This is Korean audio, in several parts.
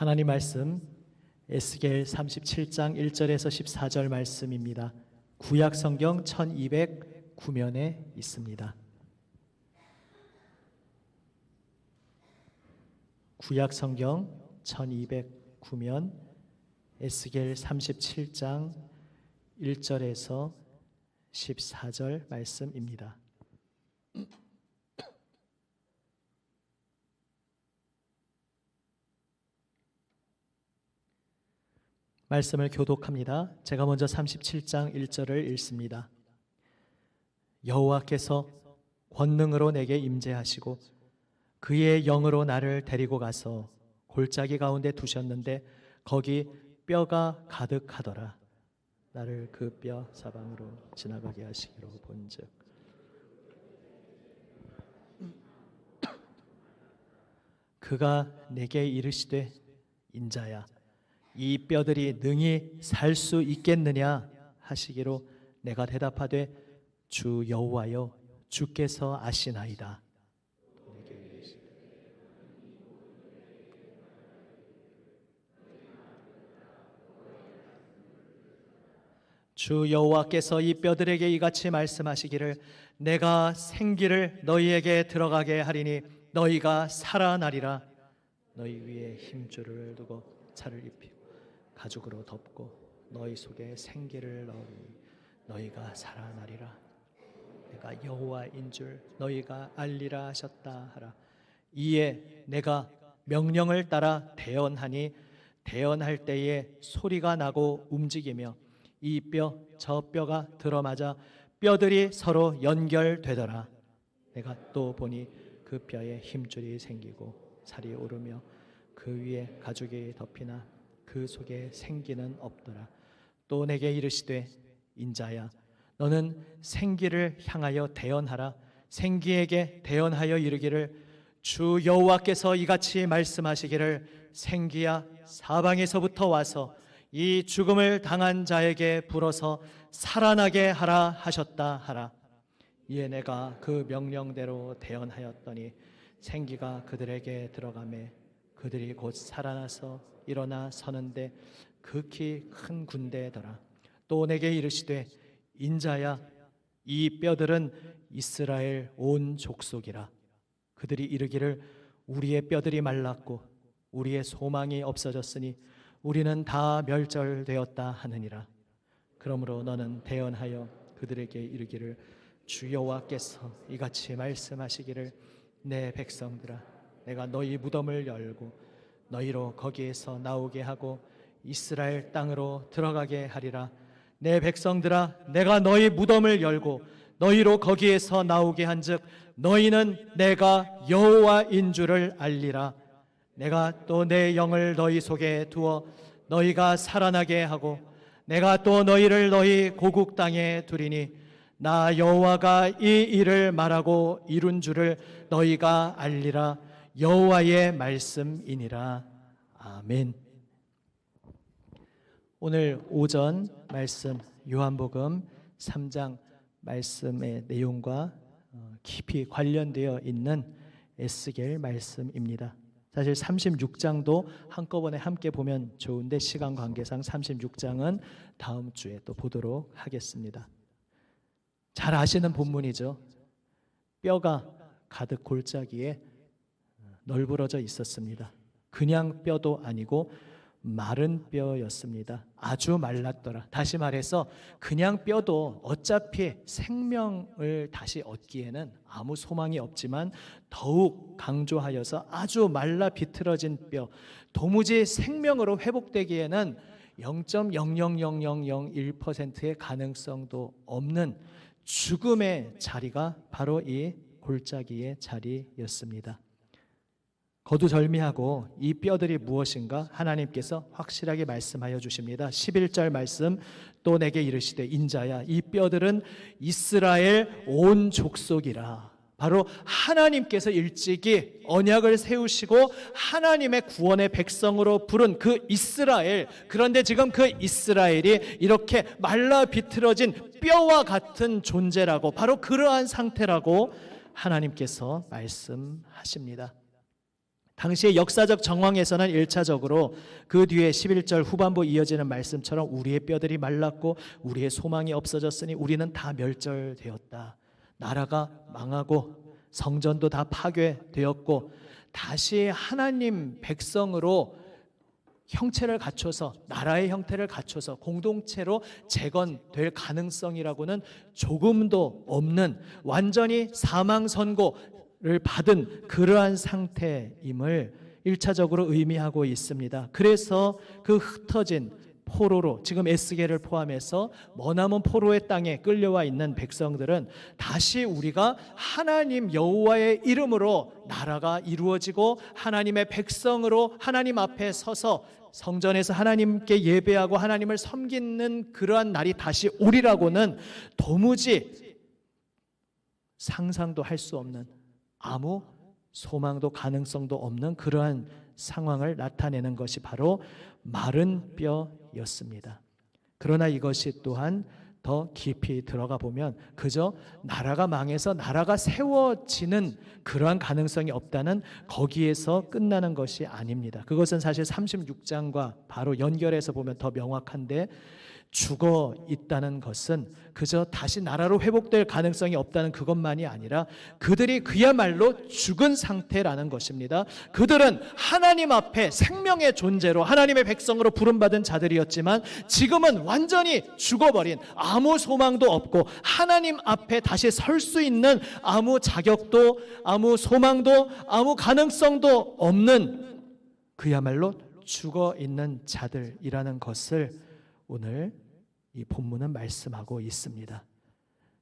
하나님 말씀 에스겔 37장 1절에서 14절 말씀입니다. 구약 성경 1209면에 있습니다. 구약 성경 1209면 에스겔 37장 1절에서 14절 말씀입니다. 말씀을 교독합니다. 제가 먼저 37장 1절을 읽습니다. 여호와께서 권능으로 내게 임재하시고 그의 영으로 나를 데리고 가서 골짜기 가운데 두셨는데 거기 뼈가 가득하더라. 나를 그 뼈 사방으로 지나가게 하시기로 본즉 그가 내게 이르시되 인자야 이 뼈들이 능히 살 수 있겠느냐 하시기로 내가 대답하되 주 여호와여 주께서 아시나이다. 주 여호와께서 이 뼈들에게 이같이 말씀하시기를 내가 생기를 너희에게 들어가게 하리니 너희가 살아나리라. 너희 위에 힘줄을 두고 차를 입히고 가죽으로 덮고 너희 속에 생기를 넣으니 너희가 살아나리라. 내가 여호와인 줄 너희가 알리라 하셨다 하라. 이에 내가 명령을 따라 대언하니 대언할 때에 소리가 나고 움직이며 이 뼈 저 뼈가 들어맞아 뼈들이 서로 연결되더라. 내가 또 보니 그 뼈에 힘줄이 생기고 살이 오르며 그 위에 가죽이 덮이나 그 속에 생기는 없더라. 또 내게 이르시되 인자야 너는 생기를 향하여 대언하라. 생기에게 대언하여 이르기를 주 여호와께서 이같이 말씀하시기를 생기야 사방에서부터 와서 이 죽음을 당한 자에게 불어서 살아나게 하라 하셨다 하라. 이에 내가 그 명령대로 대언하였더니 생기가 그들에게 들어가매 그들이 곧 살아나서 일어나 서는데 극히 큰 군대더라. 또 내게 이르시되 인자야 이 뼈들은 이스라엘 온 족속이라. 그들이 이르기를 우리의 뼈들이 말랐고 우리의 소망이 없어졌으니 우리는 다 멸절되었다 하느니라. 그러므로 너는 대언하여 그들에게 이르기를 주 여호와께서 이같이 말씀하시기를 내 백성들아 내가 너희 무덤을 열고 너희로 거기에서 나오게 하고 이스라엘 땅으로 들어가게 하리라. 내 백성들아 내가 너희 무덤을 열고 너희로 거기에서 나오게 한즉 너희는 내가 여호와인 줄을 알리라. 내가 또 내 영을 너희 속에 두어 너희가 살아나게 하고 내가 또 너희를 너희 고국 땅에 두리니 나 여호와가 이 일을 말하고 이룬 줄을 너희가 알리라. 여호와의 말씀이니라. 아멘. 오늘 오전 말씀 요한복음 3장 말씀의 내용과 깊이 관련되어 있는 에스겔 말씀입니다. 사실 36장도 한꺼번에 함께 보면 좋은데 시간 관계상 36장은 다음 주에 또 보도록 하겠습니다. 잘 아시는 본문이죠. 뼈가 가득 골짜기에 널브러져 있었습니다. 그냥 뼈도 아니고 마른 뼈였습니다. 아주 말랐더라. 다시 말해서 그냥 뼈도 어차피 생명을 다시 얻기에는 아무 소망이 없지만 더욱 강조하여서 아주 말라 비틀어진 뼈, 도무지 생명으로 회복되기에는 0.00001%의 가능성도 없는 죽음의 자리가 바로 이 골짜기의 자리였습니다. 거두절미하고 이 뼈들이 무엇인가 하나님께서 확실하게 말씀하여 주십니다. 11절 말씀 또 내게 이르시되 인자야 이 뼈들은 이스라엘 온 족속이라. 바로 하나님께서 일찍이 언약을 세우시고 하나님의 구원의 백성으로 부른 그 이스라엘, 그런데 지금 그 이스라엘이 이렇게 말라 비틀어진 뼈와 같은 존재라고, 바로 그러한 상태라고 하나님께서 말씀하십니다. 당시의 역사적 정황에서는 1차적으로 그 뒤에 11절 후반부 이어지는 말씀처럼 우리의 뼈들이 말랐고 우리의 소망이 없어졌으니 우리는 다 멸절되었다. 나라가 망하고 성전도 다 파괴되었고 다시 하나님 백성으로 형체를 갖춰서 나라의 형태를 갖춰서 공동체로 재건될 가능성이라고는 조금도 없는 완전히 사망 선고를 받은 그러한 상태임을 1차적으로 의미하고 있습니다. 그래서 그 흩어진 포로로 지금 에스겔을 포함해서 머나먼 포로의 땅에 끌려와 있는 백성들은 다시 우리가 하나님 여호와의 이름으로 나라가 이루어지고 하나님의 백성으로 하나님 앞에 서서 성전에서 하나님께 예배하고 하나님을 섬기는 그러한 날이 다시 오리라고는 도무지 상상도 할 수 없는 아무 소망도 가능성도 없는 그러한 상황을 나타내는 것이 바로 마른 뼈였습니다. 그러나 이것이 또한 더 깊이 들어가 보면 그저 나라가 망해서 나라가 세워지는 그러한 가능성이 없다는 거기에서 끝나는 것이 아닙니다. 그것은 사실 36장과 바로 연결해서 보면 더 명확한데 죽어 있다는 것은 그저 다시 나라로 회복될 가능성이 없다는 그것만이 아니라 그들이 그야말로 죽은 상태라는 것입니다. 그들은 하나님 앞에 생명의 존재로 하나님의 백성으로 부름받은 자들이었지만 지금은 완전히 죽어버린 아무 소망도 없고 하나님 앞에 다시 설 수 있는 아무 자격도 아무 소망도 아무 가능성도 없는 그야말로 죽어 있는 자들이라는 것을 오늘 이 본문은 말씀하고 있습니다.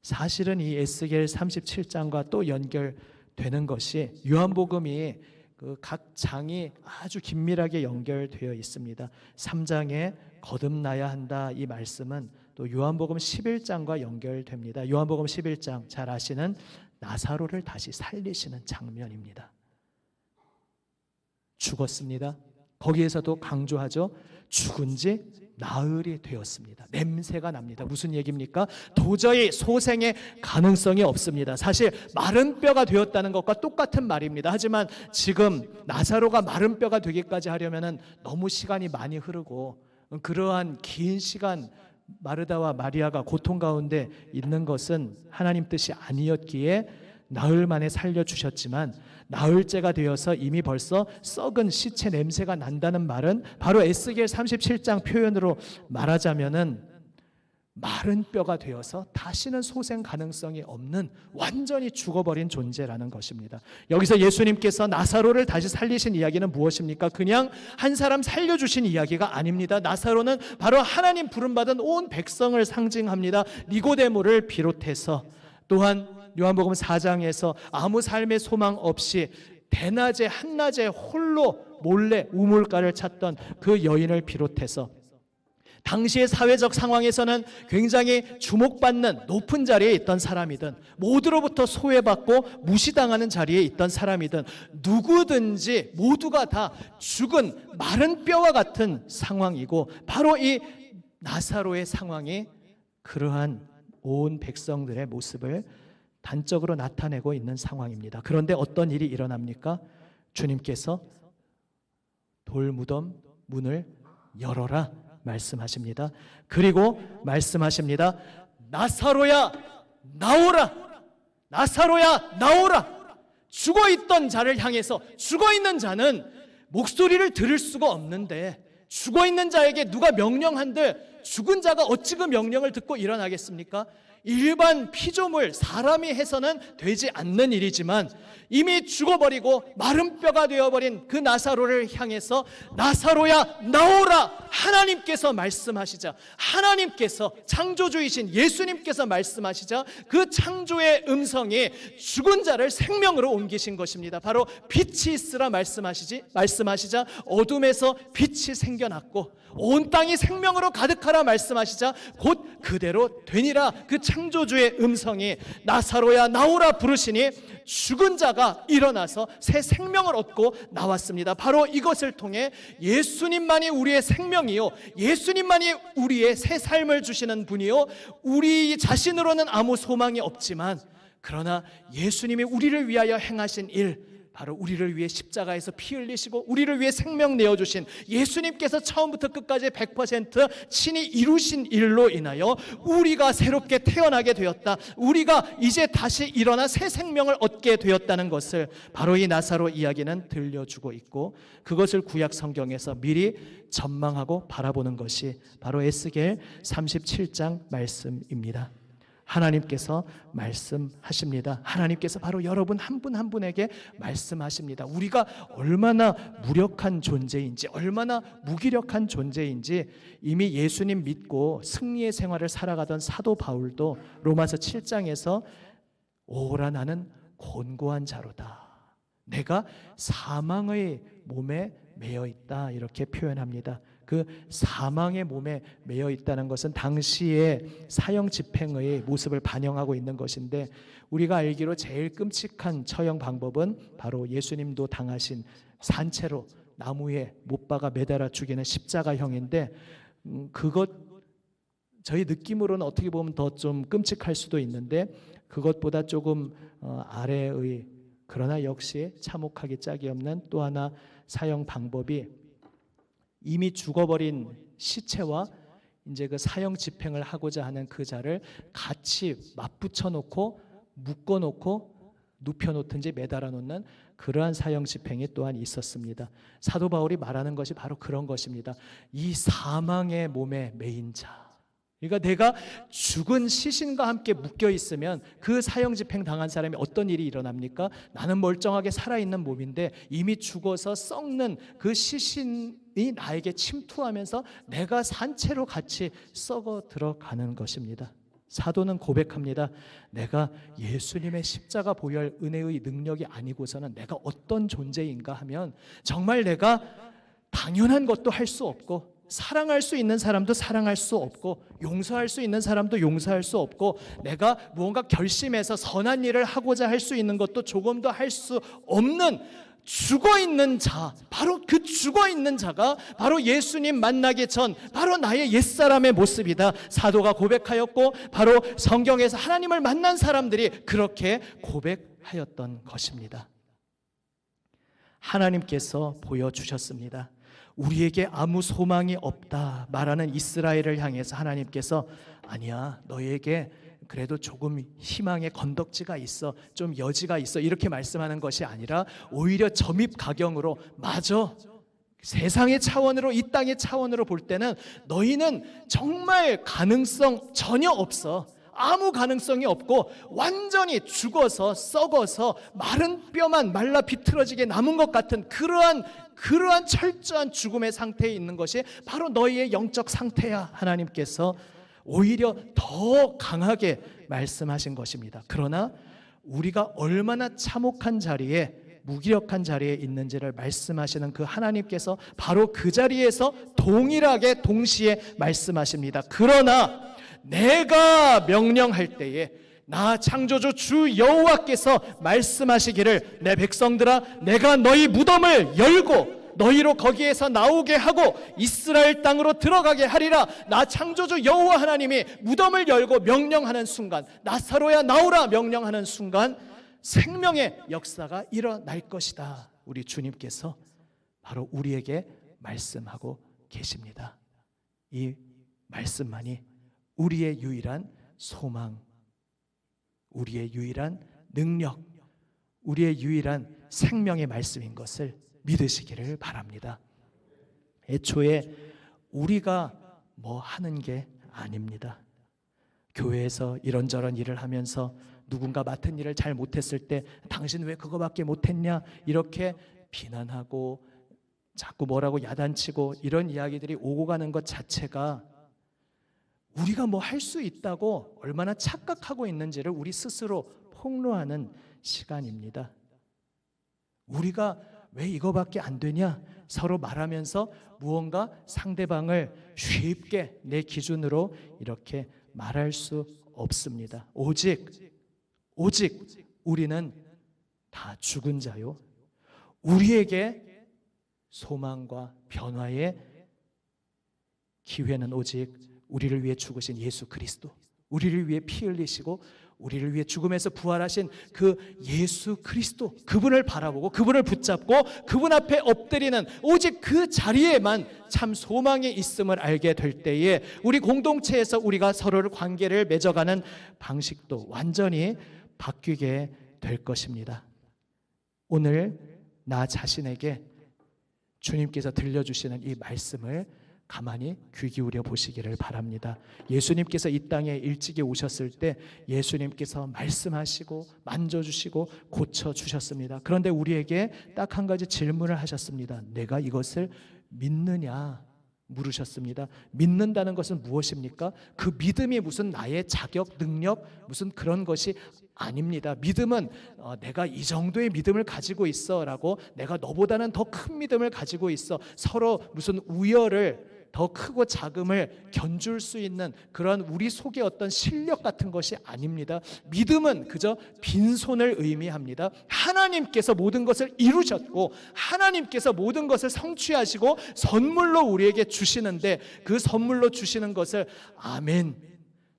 사실은 이 에스겔 37장과 또 연결되는 것이 요한복음이 그 각 장이 아주 긴밀하게 연결되어 있습니다. 3장에 거듭나야 한다 이 말씀은 또 요한복음 11장과 연결됩니다. 요한복음 11장 잘 아시는 나사로를 다시 살리시는 장면입니다. 죽었습니다. 거기에서도 강조하죠. 죽은 지 나흘이 되었습니다. 냄새가 납니다. 무슨 얘기입니까? 도저히 소생의 가능성이 없습니다. 사실 마른 뼈가 되었다는 것과 똑같은 말입니다. 하지만 지금 나사로가 마른 뼈가 되기까지 하려면 너무 시간이 많이 흐르고 그러한 긴 시간 마르다와 마리아가 고통 가운데 있는 것은 하나님 뜻이 아니었기에 나흘 만에 살려주셨지만 나흘째가 되어서 이미 벌써 썩은 시체 냄새가 난다는 말은 바로 에스겔 37장 표현으로 말하자면은 마른 뼈가 되어서 다시는 소생 가능성이 없는 완전히 죽어버린 존재라는 것입니다. 여기서 예수님께서 나사로를 다시 살리신 이야기는 무엇입니까? 그냥 한 사람 살려주신 이야기가 아닙니다. 나사로는 바로 하나님 부름받은 온 백성을 상징합니다. 니고데모를 비롯해서 또한 요한복음 4장에서 아무 삶의 소망 없이 대낮에 한낮에 홀로 몰래 우물가를 찾던 그 여인을 비롯해서 당시의 사회적 상황에서는 굉장히 주목받는 높은 자리에 있던 사람이든 모두로부터 소외받고 무시당하는 자리에 있던 사람이든 누구든지 모두가 다 죽은 마른 뼈와 같은 상황이고 바로 이 나사로의 상황이 그러한 온 백성들의 모습을 단적으로 나타내고 있는 상황입니다. 그런데 어떤 일이 일어납니까? 주님께서 돌무덤 문을 열어라 말씀하십니다. 그리고 말씀하십니다. 나사로야 나오라. 나사로야 나오라. 죽어있던 자를 향해서 죽어있는 자는 목소리를 들을 수가 없는데 죽어있는 자에게 누가 명령한들 죽은 자가 어찌 그 명령을 듣고 일어나겠습니까? 일반 피조물 사람이 해서는 되지 않는 일이지만 이미 죽어버리고 마른 뼈가 되어버린 그 나사로를 향해서 나사로야 나오라 하나님께서 말씀하시자 하나님께서 창조주이신 예수님께서 말씀하시자 그 창조의 음성이 죽은 자를 생명으로 옮기신 것입니다. 바로 빛이 있으라 말씀하시자 어둠에서 빛이 생겨났고 온 땅이 생명으로 가득하라 말씀하시자 곧 그대로 되니라. 그 창조주의 음성이 나사로야 나오라 부르시니 죽은 자가 일어나서 새 생명을 얻고 나왔습니다. 바로 이것을 통해 예수님만이 우리의 생명이요 예수님만이 우리의 새 삶을 주시는 분이요 우리 자신으로는 아무 소망이 없지만 그러나 예수님이 우리를 위하여 행하신 일 바로 우리를 위해 십자가에서 피 흘리시고 우리를 위해 생명 내어주신 예수님께서 처음부터 끝까지 100% 친히 이루신 일로 인하여 우리가 새롭게 태어나게 되었다. 우리가 이제 다시 일어나 새 생명을 얻게 되었다는 것을 바로 이 나사로 이야기는 들려주고 있고, 그것을 구약 성경에서 미리 전망하고 바라보는 것이 바로 에스겔 37장 말씀입니다. 하나님께서 말씀하십니다. 하나님께서 바로 여러분 한 분 한 분에게 말씀하십니다. 우리가 얼마나 무력한 존재인지, 얼마나 무기력한 존재인지 이미 예수님 믿고 승리의 생활을 살아가던 사도 바울도 로마서 7장에서 오라 나는 곤고한 자로다, 내가 사망의 몸에 매여 있다, 이렇게 표현합니다. 그 사망의 몸에 매여 있다는 것은 당시의 사형 집행의 모습을 반영하고 있는 것인데, 우리가 알기로 제일 끔찍한 처형 방법은 바로 예수님도 당하신 산채로 나무에 못 박아 매달아 죽이는 십자가형인데, 그것 저희 느낌으로는 어떻게 보면 더 좀 끔찍할 수도 있는데, 그것보다 조금 아래의, 그러나 역시 참혹하기 짝이 없는 또 하나 사형 방법이, 이미 죽어버린 시체와 이제 그 사형 집행을 하고자 하는 그 자를 같이 맞붙여 놓고 묶어 놓고 눕혀 놓든지 매달아 놓는 그러한 사형 집행이 또한 있었습니다. 사도 바울이 말하는 것이 바로 그런 것입니다. 이 사망의 몸에 매인 자, 그러니까 내가 죽은 시신과 함께 묶여 있으면 그 사형 집행 당한 사람이 어떤 일이 일어납니까? 나는 멀쩡하게 살아있는 몸인데 이미 죽어서 썩는 그 시신이 나에게 침투하면서 내가 산채로 같이 썩어 들어가는 것입니다. 사도는 고백합니다. 내가 예수님의 십자가 보혈 은혜의 능력이 아니고서는 내가 어떤 존재인가 하면, 정말 내가 당연한 것도 할 수 없고, 사랑할 수 있는 사람도 사랑할 수 없고, 용서할 수 있는 사람도 용서할 수 없고, 내가 무언가 결심해서 선한 일을 하고자 할 수 있는 것도 조금도 할 수 없는 죽어있는 자, 바로 그 죽어있는 자가 바로 예수님 만나기 전 바로 나의 옛사람의 모습이다, 사도가 고백하였고, 바로 성경에서 하나님을 만난 사람들이 그렇게 고백하였던 것입니다. 하나님께서 보여주셨습니다. 우리에게 아무 소망이 없다 말하는 이스라엘을 향해서 하나님께서, 아니야, 너희에게 그래도 조금 희망의 건덕지가 있어, 좀 여지가 있어, 이렇게 말씀하는 것이 아니라 오히려 점입가경으로, 맞아, 세상의 차원으로, 이 땅의 차원으로 볼 때는 너희는 정말 가능성 전혀 없어, 아무 가능성이 없고 완전히 죽어서 썩어서 마른 뼈만 말라 비틀어지게 남은 것 같은 그러한 철저한 죽음의 상태에 있는 것이 바로 너희의 영적 상태야. 하나님께서 오히려 더 강하게 말씀하신 것입니다. 그러나 우리가 얼마나 참혹한 자리에, 무기력한 자리에 있는지를 말씀하시는 그 하나님께서 바로 그 자리에서 동일하게 동시에 말씀하십니다. 그러나 내가 명령할 때에 나 창조주 주 여호와께서 말씀하시기를, 내 백성들아, 내가 너희 무덤을 열고 너희로 거기에서 나오게 하고 이스라엘 땅으로 들어가게 하리라. 나 창조주 여호와 하나님이 무덤을 열고 명령하는 순간, 나사로야 나오라 명령하는 순간 생명의 역사가 일어날 것이다. 우리 주님께서 바로 우리에게 말씀하고 계십니다. 이 말씀만이 우리의 유일한 소망, 우리의 유일한 능력, 우리의 유일한 생명의 말씀인 것을 믿으시기를 바랍니다. 애초에 우리가 뭐 하는 게 아닙니다. 교회에서 이런저런 일을 하면서 누군가 맡은 일을 잘 못했을 때 당신 왜 그거밖에 못했냐 이렇게 비난하고 자꾸 뭐라고 야단치고 이런 이야기들이 오고 가는 것 자체가 우리가 뭐 할 수 있다고 얼마나 착각하고 있는지를 우리 스스로 폭로하는 시간입니다. 우리가 왜 이거밖에 안 되냐 서로 말하면서 무언가 상대방을 쉽게 내 기준으로 이렇게 말할 수 없습니다. 오직 우리는 다 죽은 자요, 우리에게 소망과 변화의 기회는 오직 우리를 위해 죽으신 예수 그리스도, 우리를 위해 피 흘리시고 우리를 위해 죽음에서 부활하신 그 예수 그리스도, 그분을 바라보고 그분을 붙잡고 그분 앞에 엎드리는 오직 그 자리에만 참 소망이 있음을 알게 될 때에 우리 공동체에서 우리가 서로를 관계를 맺어가는 방식도 완전히 바뀌게 될 것입니다. 오늘 나 자신에게 주님께서 들려주시는 이 말씀을 가만히 귀 기울여 보시기를 바랍니다. 예수님께서 이 땅에 일찍이 오셨을 때 예수님께서 말씀하시고 만져주시고 고쳐주셨습니다. 그런데 우리에게 딱 한 가지 질문을 하셨습니다. 내가 이것을 믿느냐 물으셨습니다. 믿는다는 것은 무엇입니까? 그 믿음이 무슨 나의 자격, 능력, 무슨 그런 것이 아닙니다. 믿음은 내가 이 정도의 믿음을 가지고 있어 라고, 내가 너보다는 더 큰 믿음을 가지고 있어, 서로 무슨 우열을 더 크고 작음을 견줄 수 있는 그런 우리 속의 어떤 실력 같은 것이 아닙니다. 믿음은 그저 빈손을 의미합니다. 하나님께서 모든 것을 이루셨고 하나님께서 모든 것을 성취하시고 선물로 우리에게 주시는데, 그 선물로 주시는 것을 아멘,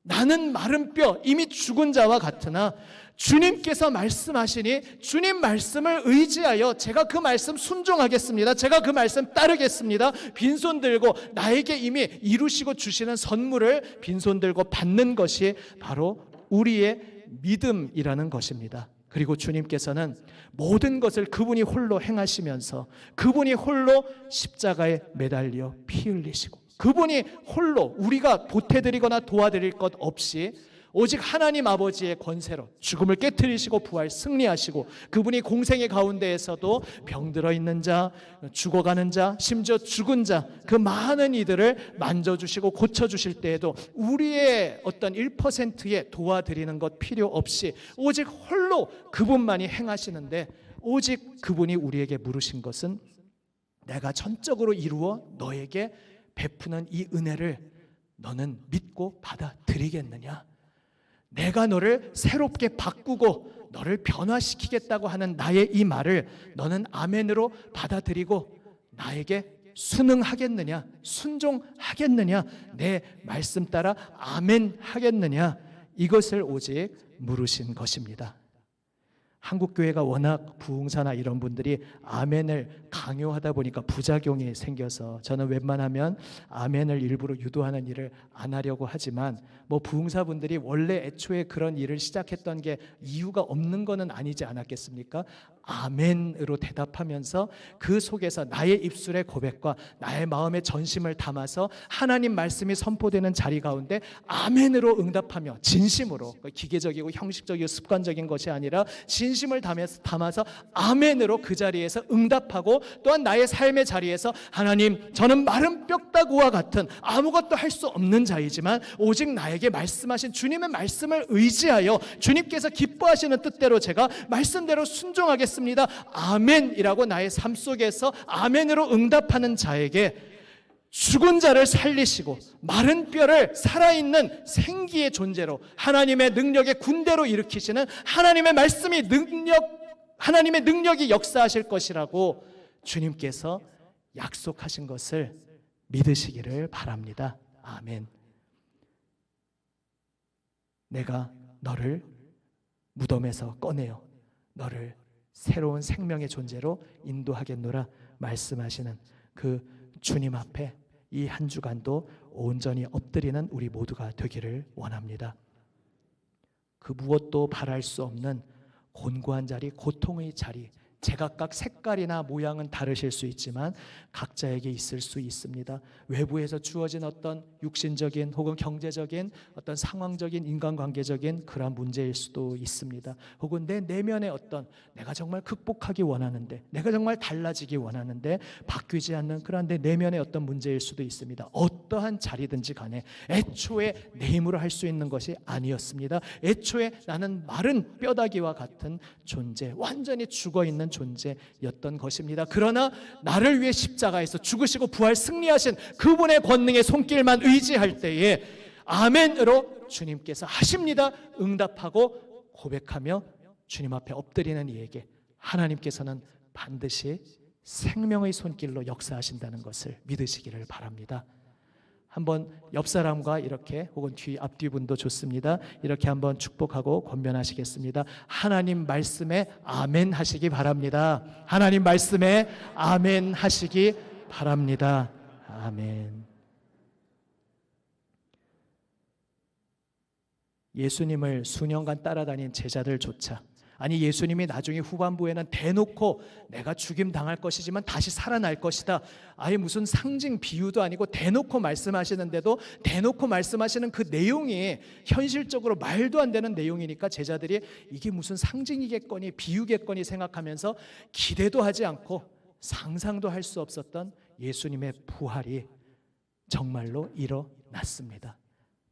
나는 마른 뼈 이미 죽은 자와 같으나 주님께서 말씀하시니 주님 말씀을 의지하여 제가 그 말씀 순종하겠습니다. 제가 그 말씀 따르겠습니다. 빈손 들고 나에게 이미 이루시고 주시는 선물을 빈손 들고 받는 것이 바로 우리의 믿음이라는 것입니다. 그리고 주님께서는 모든 것을 그분이 홀로 행하시면서 그분이 홀로 십자가에 매달려 피 흘리시고 그분이 홀로 우리가 보태드리거나 도와드릴 것 없이 오직 하나님 아버지의 권세로 죽음을 깨트리시고 부활 승리하시고, 그분이 공생의 가운데에서도 병들어 있는 자, 죽어가는 자, 심지어 죽은 자, 그 많은 이들을 만져주시고 고쳐주실 때에도 우리의 어떤 1%의 도와드리는 것 필요 없이 오직 홀로 그분만이 행하시는데, 오직 그분이 우리에게 물으신 것은 내가 전적으로 이루어 너에게 베푸는 이 은혜를 너는 믿고 받아들이겠느냐? 내가 너를 새롭게 바꾸고 너를 변화시키겠다고 하는 나의 이 말을 너는 아멘으로 받아들이고 나에게 순응하겠느냐, 순종하겠느냐, 내 말씀 따라 아멘 하겠느냐, 이것을 오직 물으신 것입니다. 한국교회가 워낙 부흥사나 이런 분들이 아멘을 강요하다 보니까 부작용이 생겨서 저는 웬만하면 아멘을 일부러 유도하는 일을 안 하려고 하지만, 부흥사분들이 원래 애초에 그런 일을 시작했던 게 이유가 없는 거는 아니지 않았겠습니까? 아멘으로 대답하면서 그 속에서 나의 입술의 고백과 나의 마음의 전심을 담아서 하나님 말씀이 선포되는 자리 가운데 아멘으로 응답하며 진심으로, 기계적이고 형식적이고 습관적인 것이 아니라 진심을 담아서 아멘으로 그 자리에서 응답하고, 또한 나의 삶의 자리에서 하나님, 저는 마른 뼈다구와 같은 아무것도 할 수 없는 자이지만 오직 나에게 말씀하신 주님의 말씀을 의지하여 주님께서 기뻐하시는 뜻대로 제가 말씀대로 순종하겠습니다, 아멘이라고 나의 삶 속에서 아멘으로 응답하는 자에게 죽은 자를 살리시고 마른 뼈를 살아있는 생기의 존재로 하나님의 능력의 군대로 일으키시는 하나님의 말씀이 하나님의 능력이 역사하실 것이라고 주님께서 약속하신 것을 믿으시기를 바랍니다. 아멘. 내가 너를 무덤에서 꺼내어 너를 새로운 생명의 존재로 인도하겠노라 말씀하시는 그 주님 앞에 이 한 주간도 온전히 엎드리는 우리 모두가 되기를 원합니다. 그 무엇도 바랄 수 없는 곤고한 자리, 고통의 자리, 제각각 색깔이나 모양은 다르실 수 있지만 각자에게 있을 수 있습니다. 외부에서 주어진 어떤 육신적인 혹은 경제적인 어떤 상황적인 인간관계적인 그러한 문제일 수도 있습니다. 혹은 내 내면의 어떤 내가 정말 극복하기 원하는데, 내가 정말 달라지기 원하는데 바뀌지 않는 그러한 내 내면의 어떤 문제일 수도 있습니다. 어떠한 자리든지 간에 애초에 내 힘으로 할 수 있는 것이 아니었습니다. 애초에 나는 마른 뼈다귀와 같은 존재, 완전히 죽어있는 존재였던 것입니다. 그러나 나를 위해 십자가에서 죽으시고 부활 승리하신 그분의 권능의 손길만 의지할 때에 아멘으로 주님께서 하십니다 응답하고 고백하며 주님 앞에 엎드리는 이에게 하나님께서는 반드시 생명의 손길로 역사하신다는 것을 믿으시기를 바랍니다. 한번 옆 사람과 이렇게 혹은 앞뒤 분도 좋습니다. 이렇게 한번 축복하고 권면하시겠습니다. 하나님 말씀에 아멘 하시기 바랍니다. 하나님 말씀에 아멘 하시기 바랍니다. 아멘. 예수님을 수년간 따라다닌 제자들조차, 아니 예수님이 나중에 후반부에는 대놓고 내가 죽임 당할 것이지만 다시 살아날 것이다, 아예 무슨 상징 비유도 아니고 대놓고 말씀하시는데도 대놓고 말씀하시는 그 내용이 현실적으로 말도 안 되는 내용이니까 제자들이 이게 무슨 상징이겠거니 비유겠거니 생각하면서 기대도 하지 않고 상상도 할 수 없었던 예수님의 부활이 정말로 일어났습니다.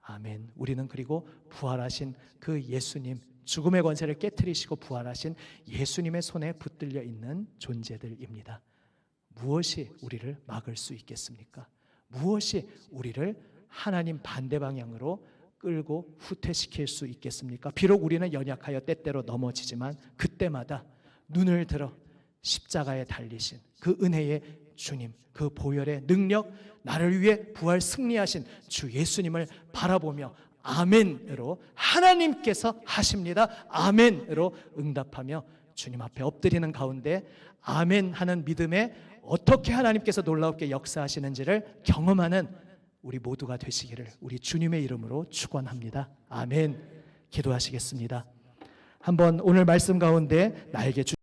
아멘. 우리는 그리고 부활하신 그 예수님, 죽음의 권세를 깨트리시고 부활하신 예수님의 손에 붙들려 있는 존재들입니다. 무엇이 우리를 막을 수 있겠습니까? 무엇이 우리를 하나님 반대 방향으로 끌고 후퇴시킬 수 있겠습니까? 비록 우리는 연약하여 때때로 넘어지지만 그때마다 눈을 들어 십자가에 달리신 그 은혜의 주님, 그 보혈의 능력, 나를 위해 부활 승리하신 주 예수님을 바라보며 아멘으로 하나님께서 하십니다, 아멘으로 응답하며 주님 앞에 엎드리는 가운데 아멘 하는 믿음에 어떻게 하나님께서 놀랍게 역사하시는지를 경험하는 우리 모두가 되시기를 우리 주님의 이름으로 축원합니다. 아멘. 기도하시겠습니다. 한번 오늘 말씀 가운데 나에게